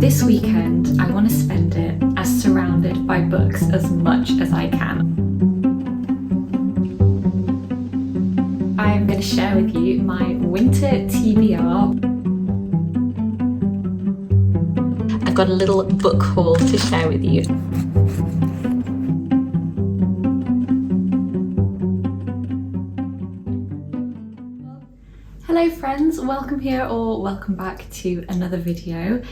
This weekend, I want to spend it as surrounded by books as much as I can. I'm going to share with you my winter TBR. I've got a little book haul to share with you. Hello friends, welcome here or welcome back to another video.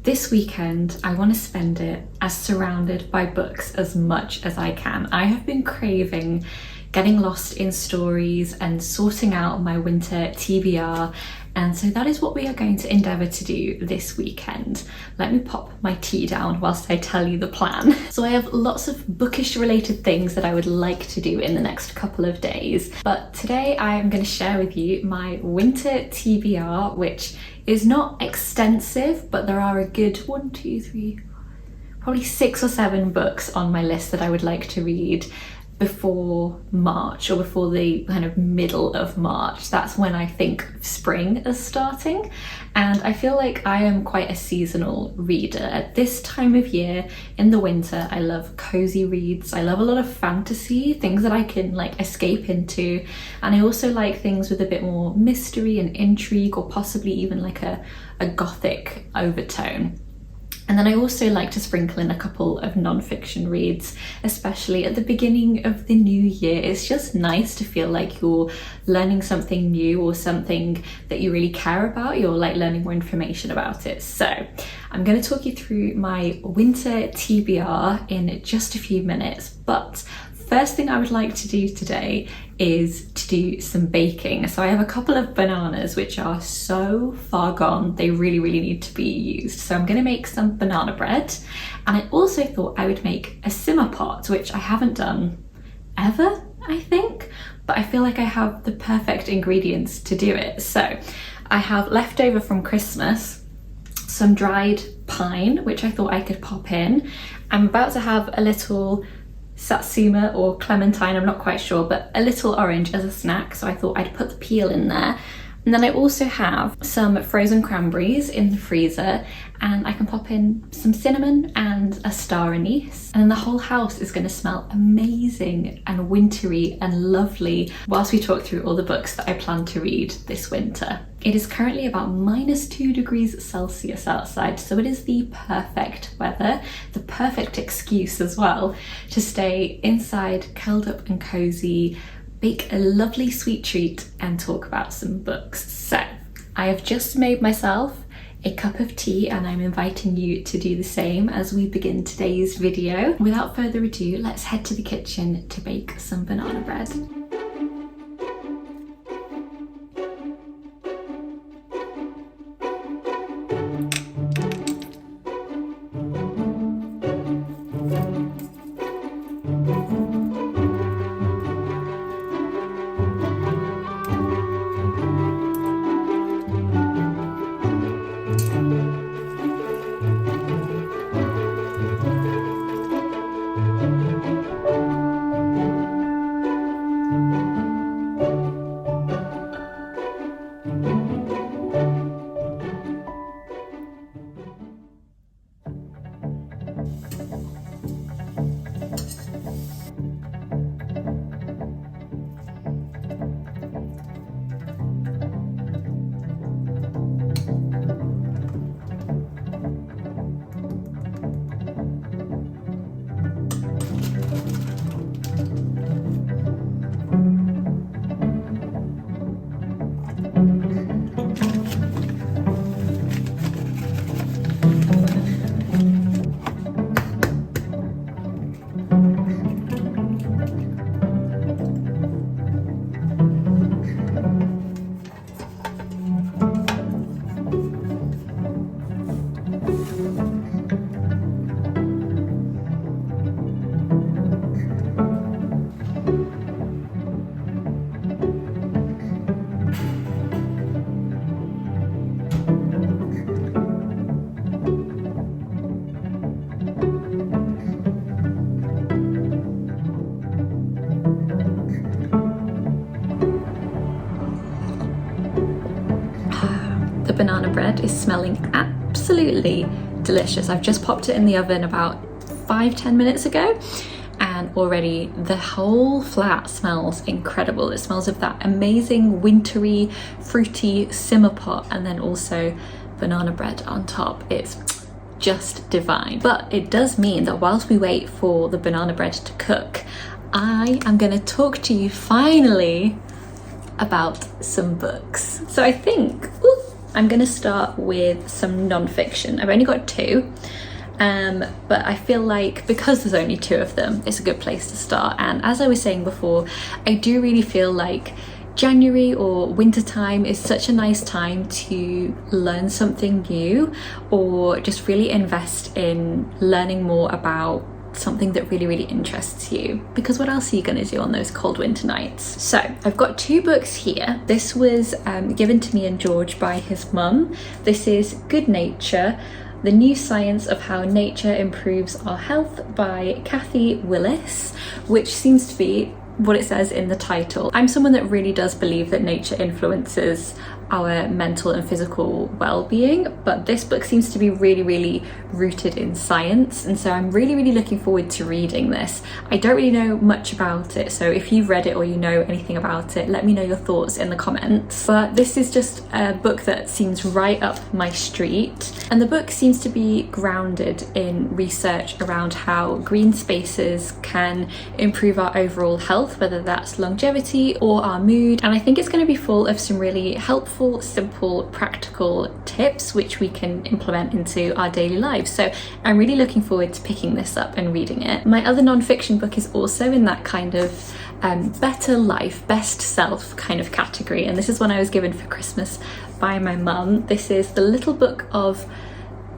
This weekend, I want to spend it as surrounded by books as much as I can. I have been craving getting lost in stories and sorting out my winter TBR, and so that is what we are going to endeavour to do this weekend. Let me pop my tea down whilst I tell you the plan. So I have lots of bookish related things that I would like to do in the next couple of days, but today I am going to share with you my winter TBR, which is not extensive, but there are a good probably 6 or 7 books on my list that I would like to read before March, or before the kind of middle of March. That's when I think spring is starting, and I feel like I am quite a seasonal reader. At this time of year in the winter, I love cozy reads. I love a lot of fantasy, things that I can like escape into, and I also like things with a bit more mystery and intrigue, or possibly even like a gothic overtone. And then I also like to sprinkle in a couple of non-fiction reads, especially at the beginning of the new year. It's just nice to feel like you're learning something new, or something that you really care about. You're like learning more information about it. So I'm going to talk you through my winter TBR in just a few minutes, but first thing I would like to do today is to do some baking. So I have a couple of bananas which are so far gone, they really need to be used. So I'm going to make some banana bread, and I also thought I would make a simmer pot, which I haven't done ever, I think, but I feel like I have the perfect ingredients to do it. So I have leftover from Christmas some dried pine, which I thought I could pop in. I'm about to have a little satsuma or clementine, I'm not quite sure, but a little orange as a snack, so I thought I'd put the peel in there. And then I also have some frozen cranberries in the freezer, and I can pop in some cinnamon and a star anise, and then the whole house is going to smell amazing and wintry and lovely whilst we talk through all the books that I plan to read this winter. It is currently about -2 degrees Celsius outside, so it is the perfect weather, the perfect excuse as well to stay inside, curled up and cozy, bake a lovely sweet treat and talk about some books. So I have just made myself a cup of tea, and I'm inviting you to do the same as we begin today's video. Without further ado, let's head to the kitchen to bake some banana bread. banana bread is smelling absolutely delicious. I've just popped it in the oven about 5-10 minutes ago, and already the whole flat smells incredible. It smells of that amazing wintry fruity simmer pot, and then also banana bread on top. It's just divine. But it does mean that whilst we wait for the banana bread to cook, I am going to talk to you finally about some books. So I think I'm going to start with some non-fiction. I've only got 2. But I feel like because there's only 2 of them, it's a good place to start. And as I was saying before, I do really feel like January or winter time is such a nice time to learn something new, or just really invest in learning more about something that really interests you, because what else are you going to do on those cold winter nights? So I've got 2 books here. This was given to me and George by his mum. This is Good Nature: The New Science of How Nature Improves Our Health by Kathy Willis, which seems to be what it says in the title. I'm someone that really does believe that nature influences our mental and physical well-being, but this book seems to be really rooted in science, and so I'm really looking forward to reading this. I don't really know much about it, so if you've read it or you know anything about it, let me know your thoughts in the comments. But this is just a book that seems right up my street, and the book seems to be grounded in research around how green spaces can improve our overall health, whether that's longevity or our mood. And I think it's going to be full of some really helpful, simple, practical tips which we can implement into our daily lives. So I'm really looking forward to picking this up and reading it. My other non-fiction book is also in that kind of better life, best self kind of category, and this is one I was given for Christmas by my mum. This is The Little Book of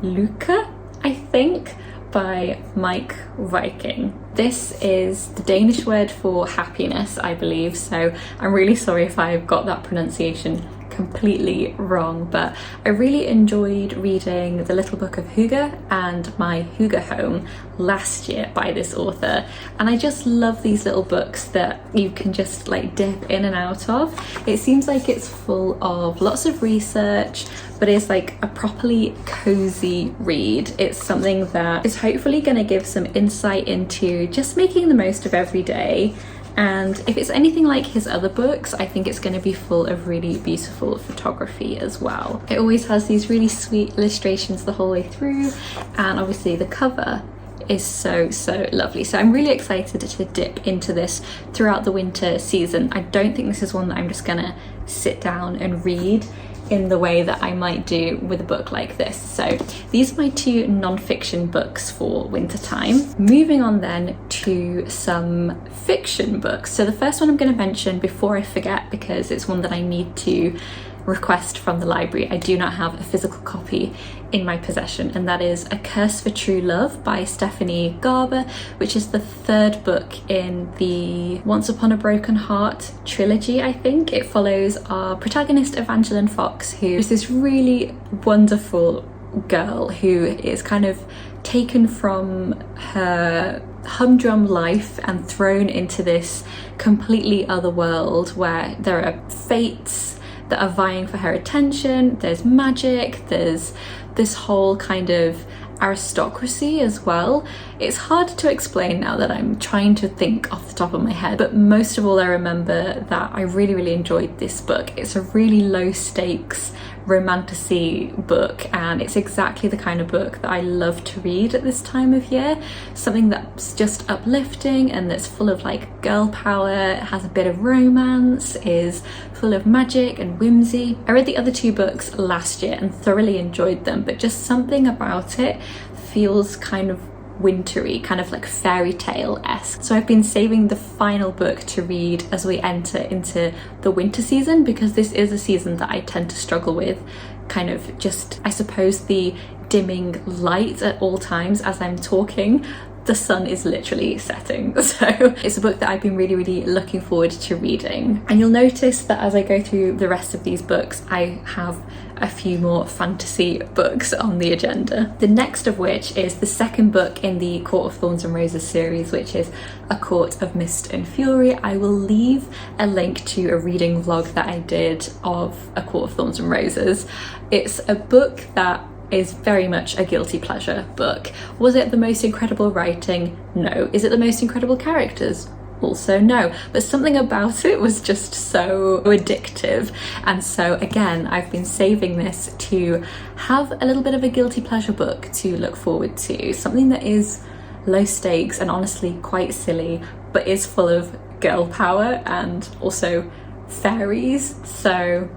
Luca, I think, by Mike Viking. This is the Danish word for happiness, I believe, so I'm really sorry if I've got that pronunciation completely wrong, but I really enjoyed reading The Little Book of Hugo and My Hugo Home last year by this author, and I just love these little books that you can just like dip in and out of. It seems like it's full of lots of research, but it's like a properly cozy read. It's something that is hopefully going to give some insight into just making the most of every day. And if it's anything like his other books, I think it's going to be full of really beautiful photography as well. It always has these really sweet illustrations the whole way through, and obviously the cover is so lovely. So I'm really excited to dip into this throughout the winter season. I don't think this is one that I'm just gonna sit down and read in the way that I might do with a book like this. So these are my 2 non-fiction books for winter time. Moving on then to some fiction books. So the first one I'm going to mention before I forget, because it's one that I need to request from the library. I do not have a physical copy in my possession, and that is A Curse for True Love by Stephanie Garber, which is the 3rd book in the Once Upon a Broken Heart trilogy, I think. It follows our protagonist Evangeline Fox, who is this really wonderful girl who is kind of taken from her humdrum life and thrown into this completely other world where there are fates that are vying for her attention. There's magic, there's this whole kind of aristocracy as well. It's hard to explain now that I'm trying to think off the top of my head, but most of all I remember that I really enjoyed this book. It's a really low stakes romantasy book, and it's exactly the kind of book that I love to read at this time of year. Something that's just uplifting and that's full of like girl power, has a bit of romance, is full of magic and whimsy. I read the other 2 books last year and thoroughly enjoyed them, but just something about it feels kind of wintry, kind of like fairy tale-esque. So I've been saving the final book to read as we enter into the winter season, because this is a season that I tend to struggle with, kind of just, I suppose, the dimming light at all times as I'm talking. The sun is literally setting, so it's a book that I've been really looking forward to reading. And you'll notice that as I go through the rest of these books, I have a few more fantasy books on the agenda. The next of which is the 2nd book in the Court of Thorns and Roses series, which is A Court of Mist and Fury. I will leave a link to a reading vlog that I did of A Court of Thorns and Roses. It's a book that is very much a guilty pleasure book. Was it the most incredible writing? No. Is it the most incredible characters? Also no, but something about it was just so addictive. And so again, I've been saving this to have a little bit of a guilty pleasure book to look forward to, something that is low stakes and honestly quite silly, but is full of girl power and also fairies. So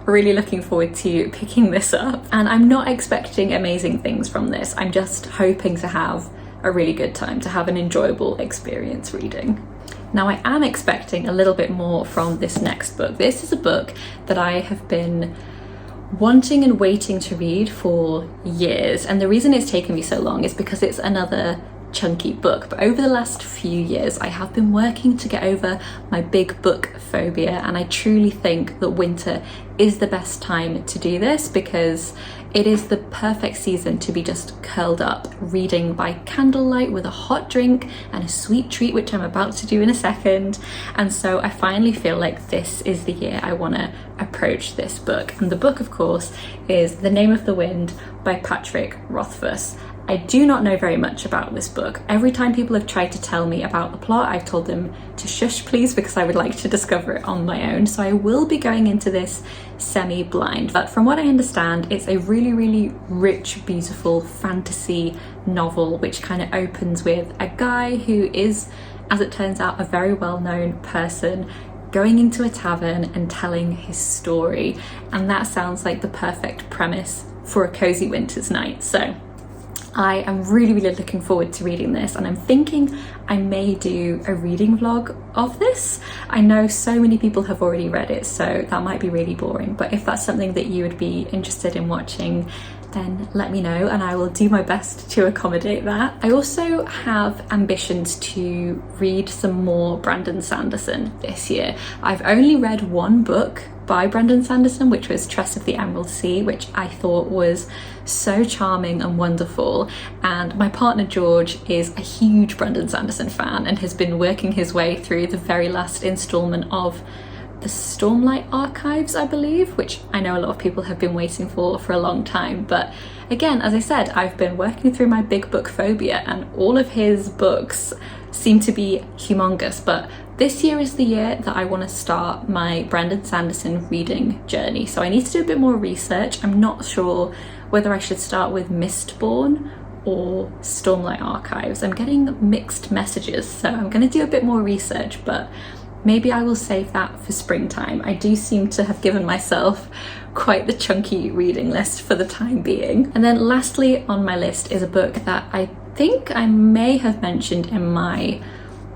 really looking forward to picking this up, and I'm not expecting amazing things from this. I'm just hoping to have a really good time, to have an enjoyable experience reading. Now, I am expecting a little bit more from this next book. This is a book that I have been wanting and waiting to read for years, and the reason it's taken me so long is because it's another chunky book. But over the last few years I have been working to get over my big book phobia, and I truly think that winter is the best time to do this because it is the perfect season to be just curled up reading by candlelight with a hot drink and a sweet treat, which I'm about to do in a second. And so I finally feel like this is the year I want to approach this book. And the book, of course, is The Name of the Wind by Patrick Rothfuss. I do not know very much about this book. Every time people have tried to tell me about the plot, I've told them to shush please, because I would like to discover it on my own. So I will be going into this semi-blind. But from what I understand, it's a really, really rich, beautiful fantasy novel, which kind of opens with a guy who is, as it turns out, a very well-known person going into a tavern and telling his story. And that sounds like the perfect premise for a cozy winter's night. So I am really, really looking forward to reading this, and I'm thinking I may do a reading vlog of this. I know so many people have already read it, so that might be really boring, but if that's something that you would be interested in watching, then let me know and I will do my best to accommodate that. I also have ambitions to read some more Brandon Sanderson this year. I've only read one book by Brandon Sanderson, which was Tress of the Emerald Sea, which I thought was so charming and wonderful. And my partner George is a huge Brandon Sanderson fan and has been working his way through the very last installment of the Stormlight Archives, I believe, which I know a lot of people have been waiting for a long time. But again, as I said, I've been working through my big book phobia, and all of his books seem to be humongous. But this year is the year that I want to start my Brandon Sanderson reading journey. So I need to do a bit more research. I'm not sure whether I should start with Mistborn or Stormlight Archives. I'm getting mixed messages, so I'm going to do a bit more research, but maybe I will save that for springtime. I do seem to have given myself quite the chunky reading list for the time being. And then lastly on my list is a book that I think I may have mentioned in my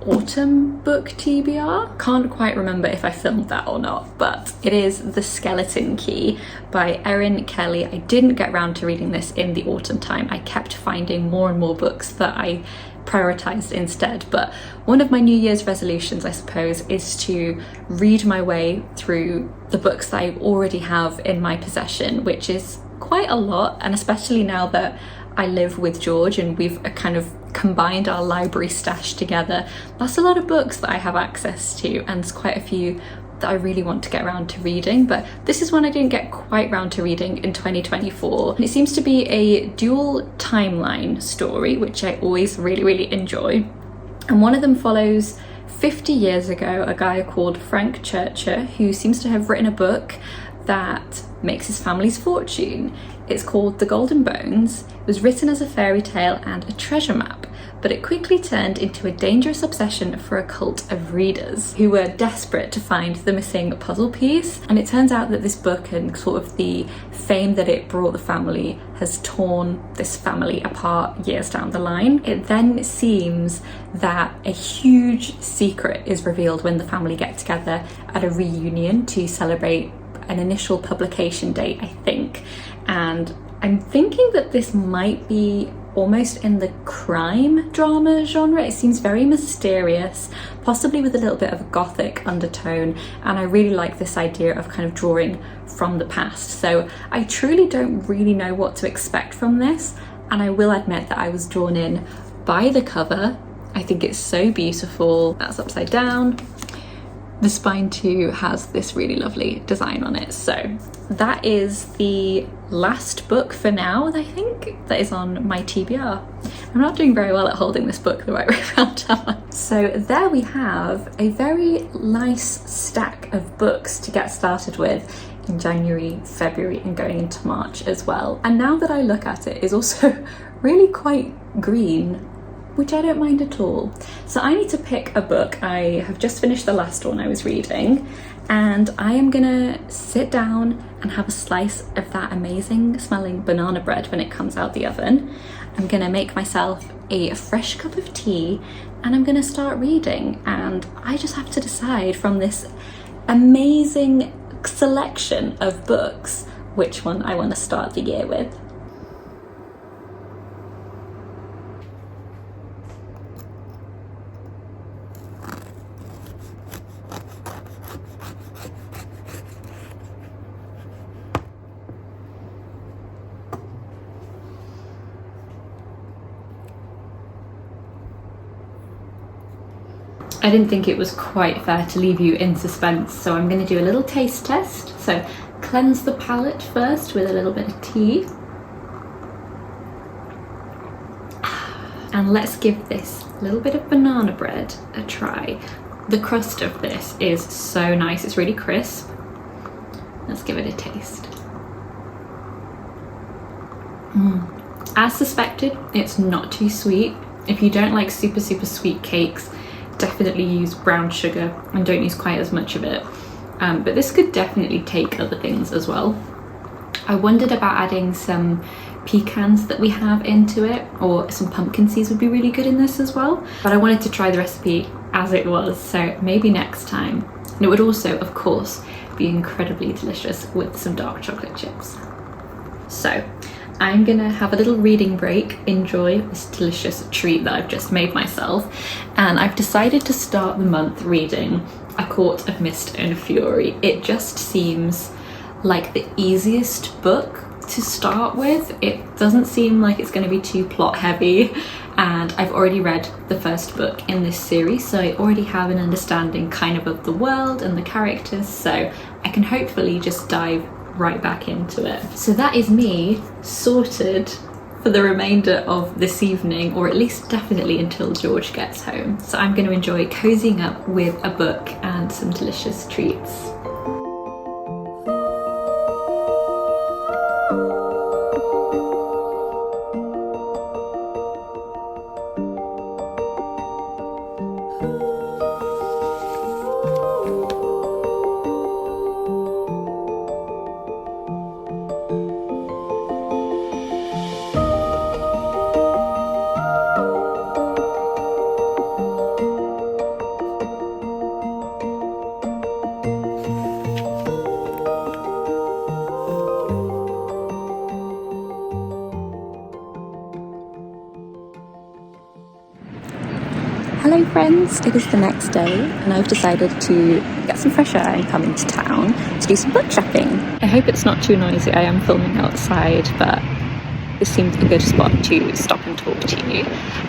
autumn book TBR. Can't quite remember if I filmed that or not, but it is The Skeleton Key by Erin Kelly. I didn't get around to reading this in the autumn time. I kept finding more and more books that I prioritized instead, but one of my New Year's resolutions, I suppose, is to read my way through the books that I already have in my possession, which is quite a lot, and especially now that I live with George and we've kind of combined our library stash together, that's a lot of books that I have access to, and there's quite a few that I really want to get around to reading. But this is one I didn't get quite round to reading in 2024. It seems to be a dual timeline story, which I always really, really enjoy. And one of them follows 50 years ago, a guy called Frank Churcher, who seems to have written a book that makes his family's fortune. It's called The Golden Bones. It was written as a fairy tale and a treasure map, but it quickly turned into a dangerous obsession for a cult of readers who were desperate to find the missing puzzle piece. And it turns out that this book and sort of the fame that it brought the family has torn this family apart years down the line. It then seems that a huge secret is revealed when the family get together at a reunion to celebrate an initial publication date, I think. And I'm thinking that this might be almost in the crime drama genre. It seems very mysterious, possibly with a little bit of a gothic undertone, and I really like this idea of kind of drawing from the past. So I truly don't really know what to expect from this, and I will admit that I was drawn in by the cover. I think it's so beautiful. That's upside down. The spine too has this really lovely design on it, so that is the last book for now, I think, that is on my TBR. I'm not doing very well at holding this book the right way around, am I? So there we have a very nice stack of books to get started with in January, February, and going into March as well. And now that I look at it, it's also really quite green, which I don't mind at all. So I need to pick a book. I have just finished the last one I was reading, and I am gonna sit down and have a slice of that amazing smelling banana bread when it comes out the oven. I'm gonna make myself a fresh cup of tea, and I'm gonna start reading. And I just have to decide from this amazing selection of books which one I want to start the year with. I didn't think it was quite fair to leave you in suspense, so I'm going to do a little taste test. So cleanse the palate first with a little bit of tea. And let's give this little bit of banana bread a try. The crust of this is so nice, it's really crisp. Let's give it a taste. As suspected, it's not too sweet. If you don't like super sweet cakes, definitely use brown sugar and don't use quite as much of it. But this could definitely take other things as well. I wondered about adding some pecans that we have into it, or some pumpkin seeds would be really good in this as well. But I wanted to try the recipe as it was, so maybe next time. And it would also, of course, be incredibly delicious with some dark chocolate chips. So I'm gonna have a little reading break, enjoy this delicious treat that I've just made myself, and I've decided to start the month reading A Court of Mist and Fury. It just seems like the easiest book to start with. It doesn't seem like it's going to be too plot heavy, and I've already read the first book in this series, so I already have an understanding kind of the world and the characters, so I can hopefully just dive right back into it. So that is me sorted for the remainder of this evening, or at least definitely until George gets home. So I'm going to enjoy cozying up with a book and some delicious treats. Hello friends, it is the next day and I've decided to get some fresh air and come into town to do some book shopping. I hope it's not too noisy. I am filming outside, but this seems a good spot to stop and talk to you.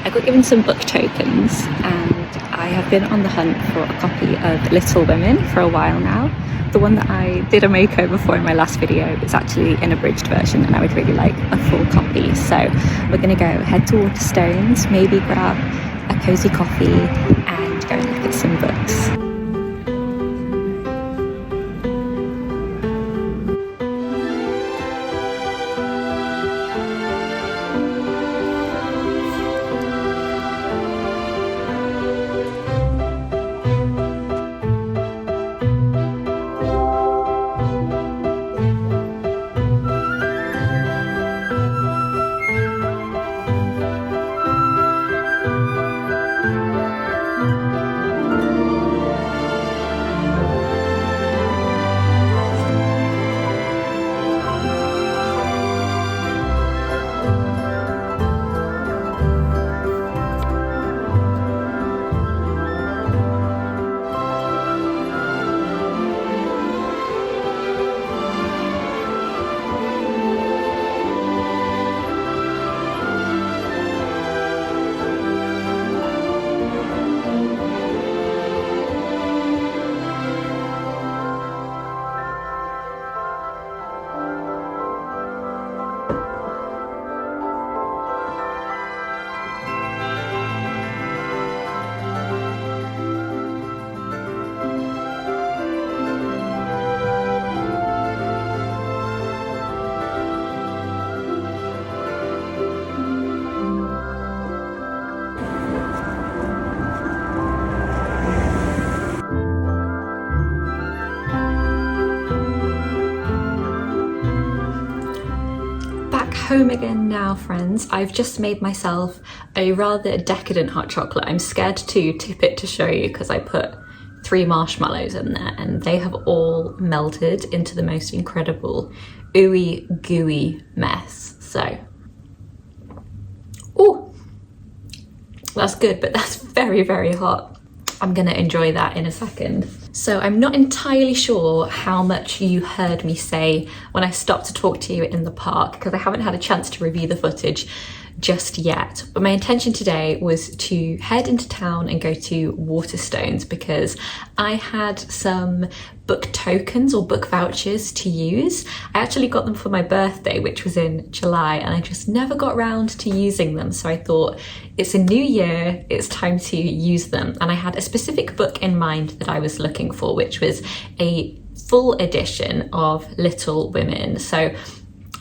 I got given some book tokens and I have been on the hunt for a copy of Little Women for a while now. The one that I did a makeover for in my last video is actually an abridged version and I would really like a full copy. So we're going to go head to Waterstones, maybe grab a cozy coffee and go and look at some books. home again now, friends. I've just made myself a rather decadent hot chocolate. I'm scared to tip it to show you because I put 3 marshmallows in there and they have all melted into the most incredible ooey gooey mess. So, oh, that's good, but that's very, very hot. I'm gonna enjoy that in a second. So I'm not entirely sure how much you heard me say when I stopped to talk to you in the park, because I haven't had a chance to review the footage just yet. But my intention today was to head into town and go to Waterstones because I had some book tokens or book vouchers to use. I actually got them for my birthday, which was in July, and I just never got around to using them. So I thought, it's a new year, it's time to use them. And I had a specific book in mind that I was looking for, which was a full edition of Little Women. So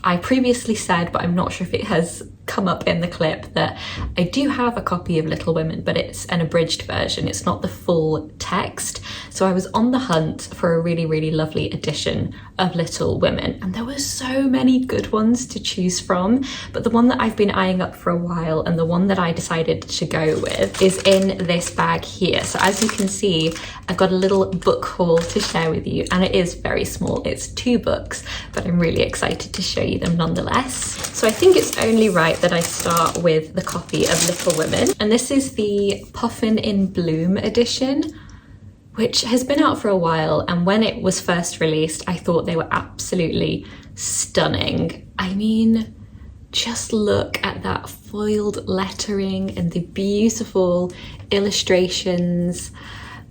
I previously said, but I'm not sure if it has come up in the clip, that I do have a copy of Little Women, but it's an abridged version. It's not the full text. So I was on the hunt for a really, really lovely edition of Little Women, and there were so many good ones to choose from, but the one that I've been eyeing up for a while and the one that I decided to go with is in this bag here. So as you can see, I've got a little book haul to share with you, and it is very small. It's 2 books, but I'm really excited to show you them nonetheless. So I think it's only right that I start with the copy of Little Women, and this is the Puffin in Bloom edition, which has been out for a while, and when it was first released I thought they were absolutely stunning. I mean, just look at that foiled lettering and the beautiful illustrations.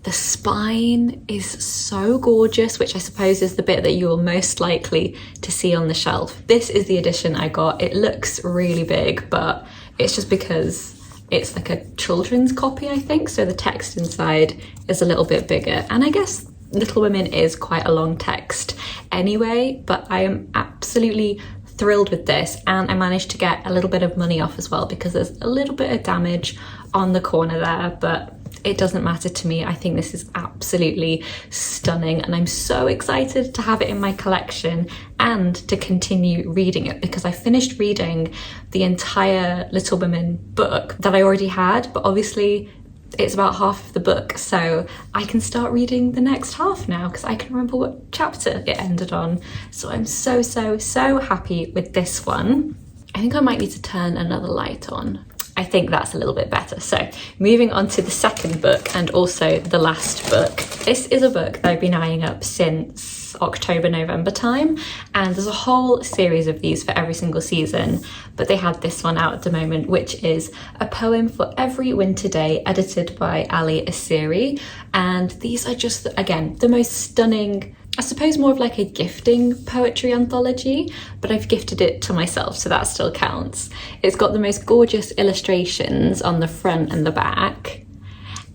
The spine is so gorgeous, which I suppose is the bit that you're most likely to see on the shelf. This is the edition I got. It looks really big, but it's just because it's like a children's copy, I think, so the text inside is a little bit bigger. And I guess Little Women is quite a long text anyway, but I am absolutely thrilled with this, and I managed to get a little bit of money off as well because there's a little bit of damage on the corner there, but it doesn't matter to me. I think this is absolutely stunning, and I'm so excited to have it in my collection and to continue reading it, because I finished reading the entire Little Women book that I already had, but obviously it's about half of the book, so I can start reading the next half now because I can remember what chapter it ended on. So I'm so, so, so happy with this one. I think I might need to turn another light on. I think that's a little bit better. So moving on to the second book, and also the last book. This is a book that I've been eyeing up since October, November time, and there's a whole series of these for every single season, but they had this one out at the moment, which is A Poem for Every Winter Day, edited by Ali Asiri. And these are just, again, the most stunning, I suppose more of like a gifting poetry anthology, but I've gifted it to myself, so that still counts. It's got the most gorgeous illustrations on the front and the back,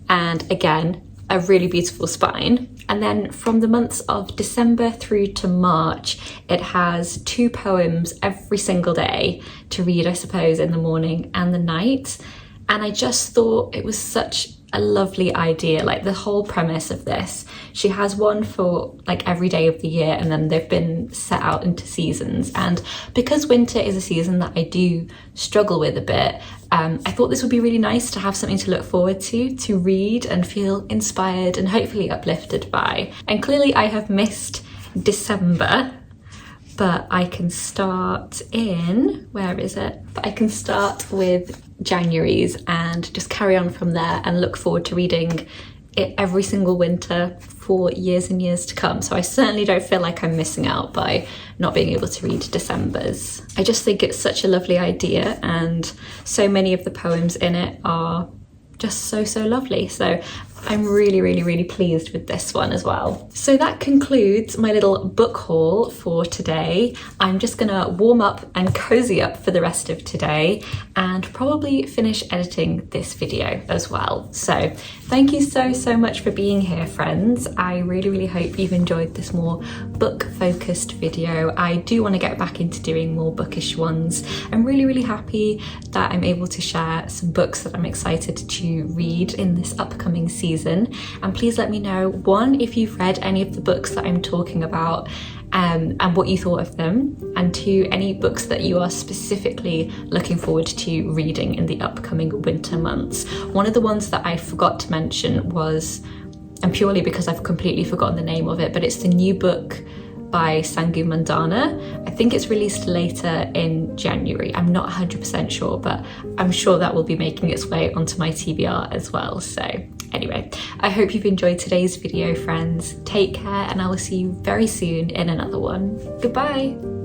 and again, a really beautiful spine. And then from the months of December through to March, it has 2 poems every single day to read, I suppose, in the morning and the night. And I just thought it was such a lovely idea, like the whole premise of this. She has one for like every day of the year, and then they've been set out into seasons. And because winter is a season that I do struggle with a bit, I thought this would be really nice to have something to look forward to read and feel inspired and hopefully uplifted by. And clearly I have missed December, but I can start in, where is it? But I can start with January's and just carry on from there and look forward to reading it every single winter for years and years to come. So I certainly don't feel like I'm missing out by not being able to read December's. I just think it's such a lovely idea, and so many of the poems in it are just so, so lovely. So I'm really, really, really pleased with this one as well. So that concludes my little book haul for today. I'm just gonna warm up and cozy up for the rest of today and probably finish editing this video as well. So thank you so, so much for being here, friends. I really, really hope you've enjoyed this more book focused video. I do want to get back into doing more bookish ones. I'm really, really happy that I'm able to share some books that I'm excited to read in this upcoming season. And please let me know, one, if you've read any of the books that I'm talking about, and what you thought of them, and 2, any books that you are specifically looking forward to reading in the upcoming winter months. One of the ones that I forgot to mention was, and purely because I've completely forgotten the name of it, but it's the new book by Sangu Mandana. I think it's released later in January. I'm not 100% sure, but I'm sure that will be making its way onto my TBR as well. So anyway, I hope you've enjoyed today's video, friends. Take care, and I will see you very soon in another one. Goodbye.